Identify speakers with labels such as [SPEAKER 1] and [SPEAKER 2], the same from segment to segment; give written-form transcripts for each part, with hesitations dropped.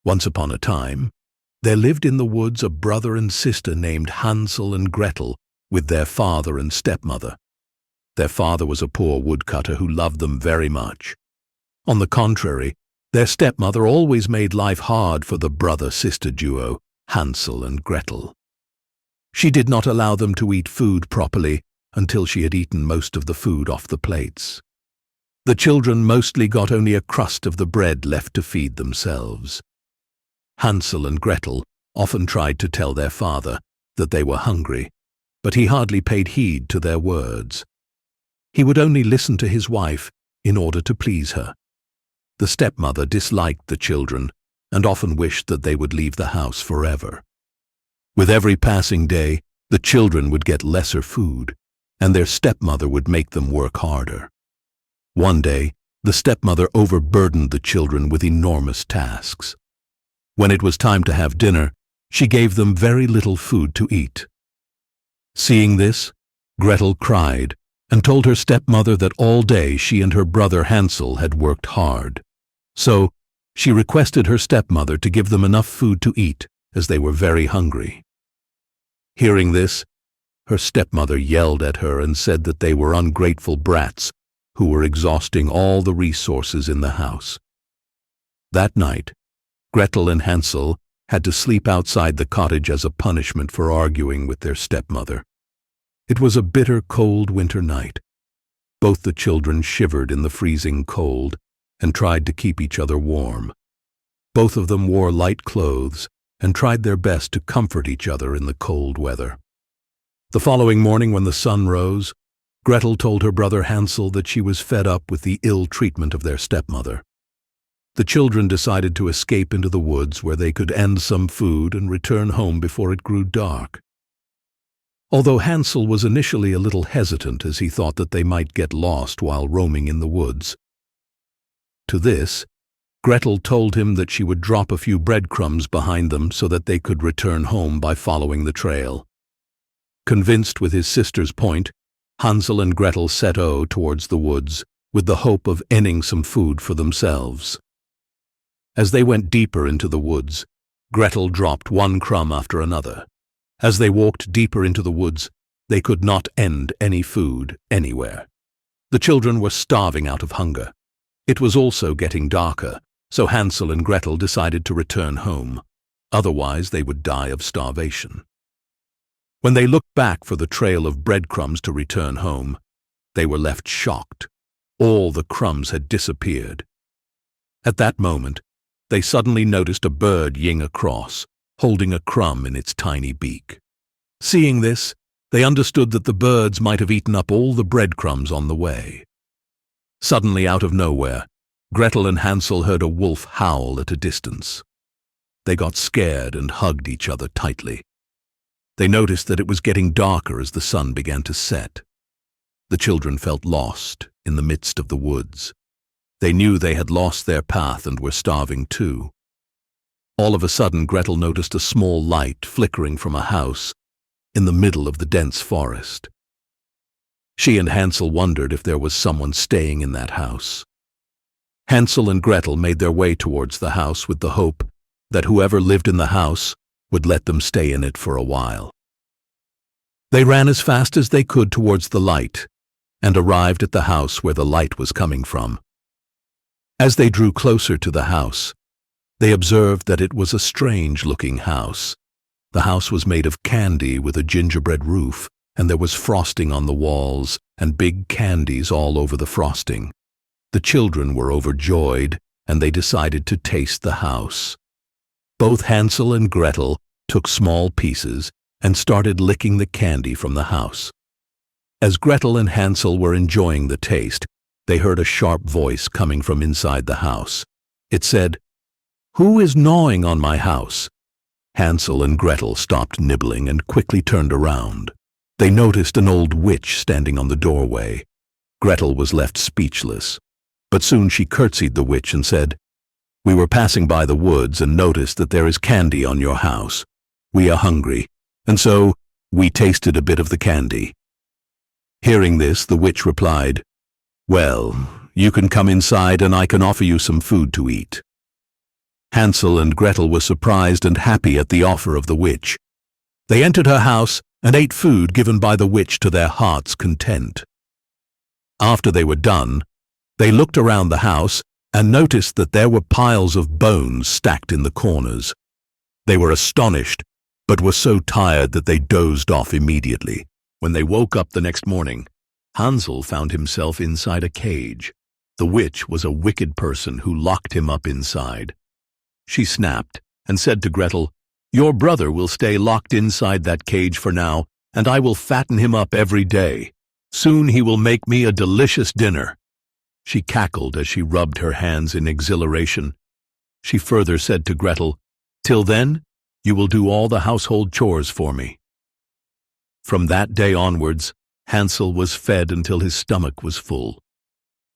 [SPEAKER 1] Once upon a time, there lived in the woods a brother and sister named Hansel and Gretel with their father and stepmother. Their father was a poor woodcutter who loved them very much. On the contrary, their stepmother always made life hard for the brother-sister duo, Hansel and Gretel. She did not allow them to eat food properly until she had eaten most of the food off the plates. The children mostly got only a crust of the bread left to feed themselves. Hansel and Gretel often tried to tell their father that they were hungry, but he hardly paid heed to their words. He would only listen to his wife in order to please her. The stepmother disliked the children and often wished that they would leave the house forever. With every passing day, the children would get lesser food, and their stepmother would make them work harder. One day, the stepmother overburdened the children with enormous tasks. When it was time to have dinner, she gave them very little food to eat. Seeing this, Gretel cried and told her stepmother that all day she and her brother Hansel had worked hard. So, she requested her stepmother to give them enough food to eat, as they were very hungry. Hearing this, her stepmother yelled at her and said that they were ungrateful brats who were exhausting all the resources in the house. That night, Gretel and Hansel had to sleep outside the cottage as a punishment for arguing with their stepmother. It was a bitter, cold winter night. Both the children shivered in the freezing cold and tried to keep each other warm. Both of them wore light clothes and tried their best to comfort each other in the cold weather. The following morning, when the sun rose, Gretel told her brother Hansel that she was fed up with the ill treatment of their stepmother. The children decided to escape into the woods where they could end some food and return home before it grew dark. Although Hansel was initially a little hesitant as he thought that they might get lost while roaming in the woods. To this, Gretel told him that she would drop a few breadcrumbs behind them so that they could return home by following the trail. Convinced with his sister's point, Hansel and Gretel set out towards the woods with the hope of earning some food for themselves. As they went deeper into the woods, Gretel dropped one crumb after another. As they walked deeper into the woods, they could not end any food anywhere. The children were starving out of hunger. It was also getting darker, so Hansel and Gretel decided to return home. Otherwise, they would die of starvation. When they looked back for the trail of breadcrumbs to return home, they were left shocked. All the crumbs had disappeared. At that moment, they suddenly noticed a bird ying across, holding a crumb in its tiny beak. Seeing this, they understood that the birds might have eaten up all the breadcrumbs on the way. Suddenly, out of nowhere, Gretel and Hansel heard a wolf howl at a distance. They got scared and hugged each other tightly. They noticed that it was getting darker as the sun began to set. The children felt lost in the midst of the woods. They knew they had lost their path and were starving too. All of a sudden, Gretel noticed a small light flickering from a house in the middle of the dense forest. She and Hansel wondered if there was someone staying in that house. Hansel and Gretel made their way towards the house with the hope that whoever lived in the house would let them stay in it for a while. They ran as fast as they could towards the light and arrived at the house where the light was coming from. As they drew closer to the house, they observed that it was a strange-looking house. The house was made of candy with a gingerbread roof, and there was frosting on the walls and big candies all over the frosting. The children were overjoyed, and they decided to taste the house. Both Hansel and Gretel took small pieces and started licking the candy from the house. As Gretel and Hansel were enjoying the taste, they heard a sharp voice coming from inside the house. It said, "Who is gnawing on my house?" Hansel and Gretel stopped nibbling and quickly turned around. They noticed an old witch standing on the doorway. Gretel was left speechless, but soon she curtsied the witch and said, "We were passing by the woods and noticed that there is candy on your house. We are hungry, and so we tasted a bit of the candy." Hearing this, the witch replied, "Well, you can come inside and I can offer you some food to eat." Hansel and Gretel were surprised and happy at the offer of the witch. They entered her house and ate food given by the witch to their heart's content. After they were done, they looked around the house and noticed that there were piles of bones stacked in the corners. They were astonished, but were so tired that they dozed off immediately. When they woke up the next morning, Hansel found himself inside a cage. The witch was a wicked person who locked him up inside. She snapped and said to Gretel, "Your brother will stay locked inside that cage for now, and I will fatten him up every day. Soon he will make me a delicious dinner." She cackled as she rubbed her hands in exhilaration. She further said to Gretel, "Till then, you will do all the household chores for me." From that day onwards, Hansel was fed until his stomach was full.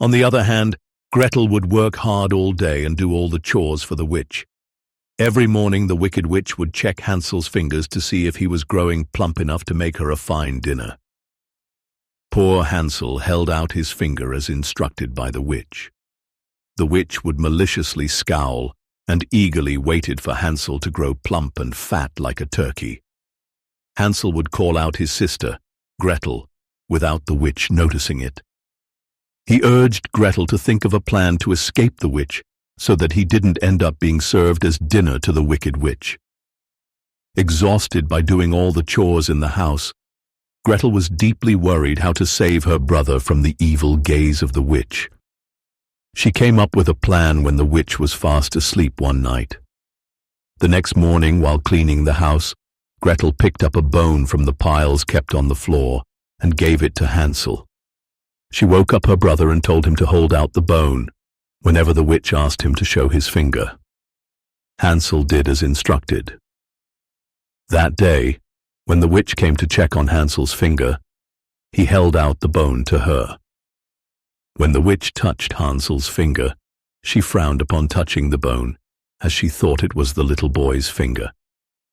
[SPEAKER 1] On the other hand, Gretel would work hard all day and do all the chores for the witch. Every morning the wicked witch would check Hansel's fingers to see if he was growing plump enough to make her a fine dinner. Poor Hansel held out his finger as instructed by the witch. The witch would maliciously scowl and eagerly waited for Hansel to grow plump and fat like a turkey. Hansel would call out his sister, Gretel, without the witch noticing it. He urged Gretel to think of a plan to escape the witch so that he didn't end up being served as dinner to the wicked witch. Exhausted by doing all the chores in the house, Gretel was deeply worried how to save her brother from the evil gaze of the witch. She came up with a plan when the witch was fast asleep one night. The next morning, while cleaning the house, Gretel picked up a bone from the piles kept on the floor and gave it to Hansel. She woke up her brother and told him to hold out the bone whenever the witch asked him to show his finger. Hansel did as instructed. That day, when the witch came to check on Hansel's finger, he held out the bone to her. When the witch touched Hansel's finger, she frowned upon touching the bone, as she thought it was the little boy's finger.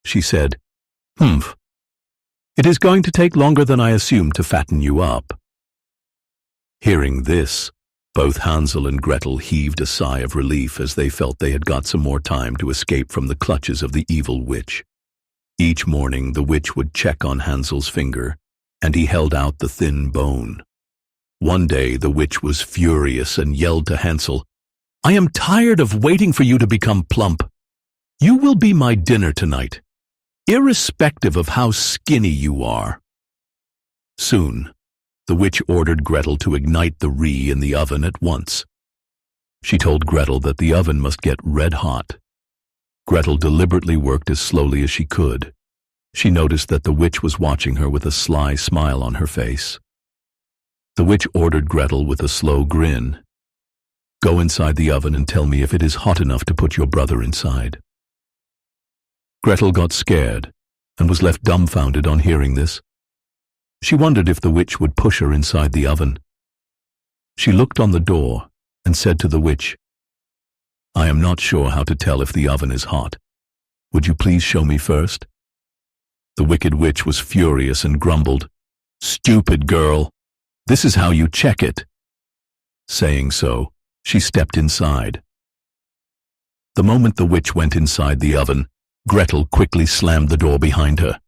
[SPEAKER 1] She said, "Humph, it is going to take longer than I assumed to fatten you up." Hearing this, both Hansel and Gretel heaved a sigh of relief as they felt they had got some more time to escape from the clutches of the evil witch. Each morning the witch would check on Hansel's finger, and he held out the thin bone. One day the witch was furious and yelled to Hansel, "I am tired of waiting for you to become plump. You will be my dinner tonight, irrespective of how skinny you are." Soon, the witch ordered Gretel to ignite the ree in the oven at once. She told Gretel that the oven must get red hot. Gretel deliberately worked as slowly as she could. She noticed that the witch was watching her with a sly smile on her face. The witch ordered Gretel with a slow grin, "Go inside the oven and tell me if it is hot enough to put your brother inside." Gretel got scared and was left dumbfounded on hearing this. She wondered if the witch would push her inside the oven. She looked on the door and said to the witch, "I am not sure how to tell if the oven is hot. Would you please show me first?" The wicked witch was furious and grumbled, "Stupid girl, this is how you check it." Saying so, she stepped inside. The moment the witch went inside the oven, Gretel quickly slammed the door behind her.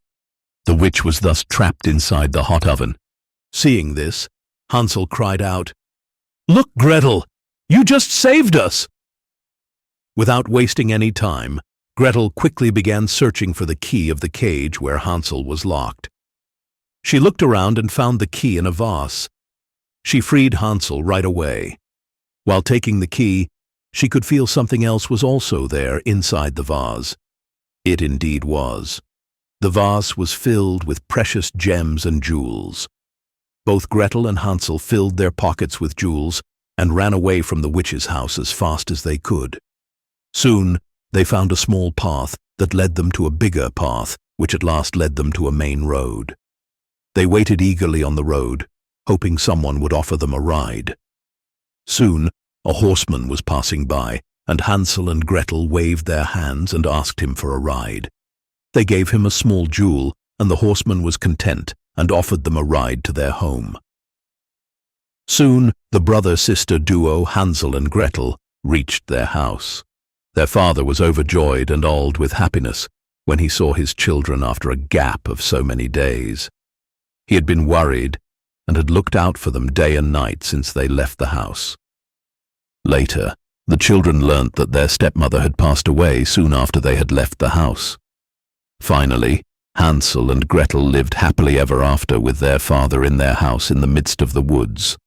[SPEAKER 1] The witch was thus trapped inside the hot oven. Seeing this, Hansel cried out, "Look, Gretel, you just saved us!" Without wasting any time, Gretel quickly began searching for the key of the cage where Hansel was locked. She looked around and found the key in a vase. She freed Hansel right away. While taking the key, she could feel something else was also there inside the vase. It indeed was. The vase was filled with precious gems and jewels. Both Gretel and Hansel filled their pockets with jewels and ran away from the witch's house as fast as they could. Soon, they found a small path that led them to a bigger path, which at last led them to a main road. They waited eagerly on the road, hoping someone would offer them a ride. Soon, a horseman was passing by, and Hansel and Gretel waved their hands and asked him for a ride. They gave him a small jewel, and the horseman was content and offered them a ride to their home. Soon, the brother-sister duo Hansel and Gretel reached their house. Their father was overjoyed and old with happiness when he saw his children after a gap of so many days. He had been worried and had looked out for them day and night since they left the house. Later, the children learnt that their stepmother had passed away soon after they had left the house. Finally, Hansel and Gretel lived happily ever after with their father in their house in the midst of the woods.